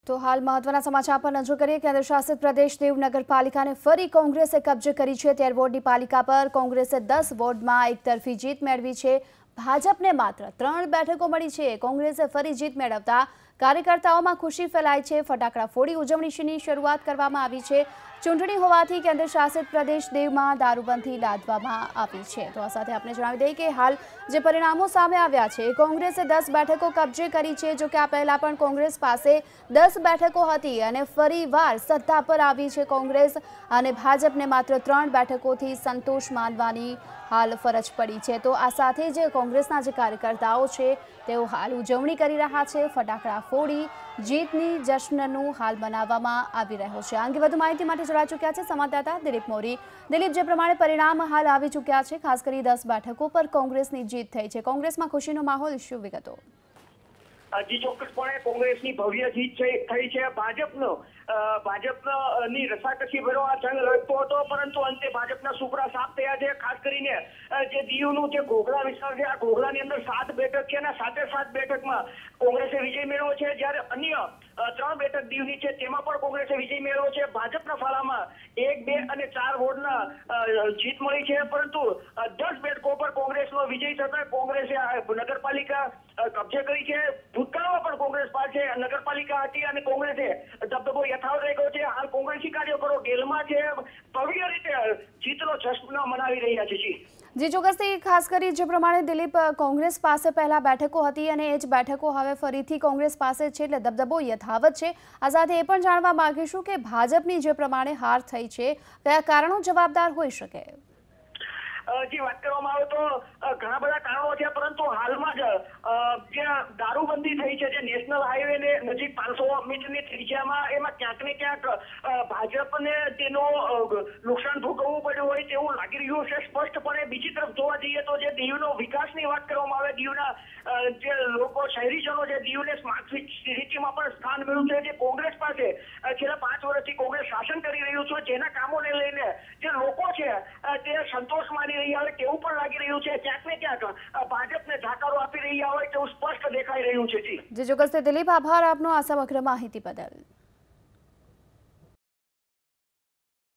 તો હાલ મહત્વના સમાચાર પર નજર કરીએ। કેન્દ્ર શાસિત પ્રદેશ દીવ નગરપાલિકાને ફરી કોંગ્રેસે કબજે કરી છે। 13 વોર્ડની પાલિકા પર કોંગ્રેસે 10 વોર્ડમાં એકતરફી જીત મેળવી છે। ભાજપને માત્ર 3 બેઠકો મળી છે। કોંગ્રેસે ફરી જીત મેળવતા કાર્યકર્તાઓમાં ખુશી ફેલાઈ છે। ફટાકડા ફોડી ઉજવણીની શરૂઆત કરવામાં આવી છે। ચૂંટણી હોવાથી કેન્દ્ર શાસિત પ્રદેશ દીવમાં દારૂબંધી લાદવામાં આવી છે। તો આ સાથે આપણે જણાવી દઈએ કે હાલ જે પરિણામો સામે આવ્યા છે, કોંગ્રેસે 10 બેઠકો કબજે કરી છે। જો કે આ પહેલા પણ કોંગ્રેસ પાસે 10 બેઠકો હતી અને ફરીવાર સત્તા પર આવી છે કોંગ્રેસ, અને ભાજપને માત્ર 3 બેઠકોથી સંતોષ માનવાની હાલ ફરજ પડી છે। તો આ સાથે જ કોંગ્રેસના જે કાર્યકર્તાઓ છે તેઓ હાલ ઉજવણી કરી રહ્યા છે। ફટાકડા ફોડી જીતની જશ્નનું હાલ મનાવવામાં આવી રહ્યો છે। આ અંગે વધુ માહિતી માટે જોડાઈ ચૂક્યા છે સંવાદદાતા દિલીપ મોરી। દિલીપ, જે પ્રમાણે પરિણામ હાલ આવી ચૂક્યા છે, ખાસ કરી 10 બેઠકો પર કોંગ્રેસની જીત થઈ છે, કોંગ્રેસમાં ખુશીનો માહોલ, શું વિગતો? જી, ચોક્કસપણે કોંગ્રેસની ભવ્ય જીત થઈ છે। ભાજપની રસાકસી ભર્યો આ જંગ લડતો હતો, પરંતુ અંતે ભાજપના સુપરા સાફ થયા છે। ખાસ કરીને જે દીવનું જે ઘોઘલા વિસ્તાર છે, આ ઘોઘલાની અંદર 7 બેઠક છે અને 7 બેઠકમાં કોંગ્રેસે વિજય મેળવ્યો છે। જ્યારે અન્ય 3 બેઠક દીવની છે તેમાં પણ કોંગ્રેસે વિજય મેળવ્યો છે। ભાજપના ફાળામાં 1, 2 અને 4 વોર્ડના જીત મળી છે, પરંતુ 10 બેઠકો પર કોંગ્રેસનો વિજય થતા કોંગ્રેસે નગરપાલિકા કબજે કરી છે। ભૂતકાળમાં પણ કોંગ્રેસ પાસે નગરપાલિકા હતી અને કોંગ્રેસે દબદબો યથાવત રાખ્યો છે। હાલ કોંગ્રેસી કાર્યકરો ગેલમાં છે, ભવ્ય રીતે જીતનો જશ્ન મનાવી રહ્યા છે। જી ચોક્કસથી, ખાસ કરી જે પ્રમાણે દિલીપ, કોંગ્રેસ પાસે પહેલા બેઠકો હતી અને એ જ બેઠકો હવે ફરીથી કોંગ્રેસ પાસે છે, એટલે દબદબો યથાવત છે। આ સાથે એ પણ જાણવા માંગીશું કે ભાજપની જે પ્રમાણે હાર થઈ છે, કયા કારણો જવાબદાર હોઈ શકે? જી, વાત કરવામાં આવે તો ઘણા બધા કારણો છે, પરંતુ હાલમાં જ જે દારૂબંધી થઈ છે, જે નેશનલ હાઈવે ને નજીક 500 મીટરની ત્રિજ્યામાં, એમાં ક્યાંક ને ક્યાંક ભાજપને તેનો નુકસાન ભોગવવું પડ્યું હોય તેવું લાગી રહ્યું છે સ્પષ્ટપણે। બીજી તરફ જોવા જઈએ તો જે દીવનો વિકાસની વાત કરવામાં આવે, દીવના જે લોકો, શહેરીજનો છે, દીવને સ્માર્ટ સિટીમાં પણ સ્થાન મળ્યું છે। જે કોંગ્રેસ પાસે છેલ્લા 5 વર્ષથી કોંગ્રેસ શાસન કરી રહ્યું છે, જેના કામોને લઈને જે લોકો છે તે સંતોષ માની રહ્યા હોય તેવું પણ લાગી રહ્યું છે। ક્યાંક ને ક્યાંક ભાજપને ધાકારો આપી રહ્યા હોય તેવું સ્પષ્ટ દેખાઈ રહ્યું છે। જી ચોક્કસ દિલીપ, આભાર આપનો આ સમગ્ર માહિતી બદલ।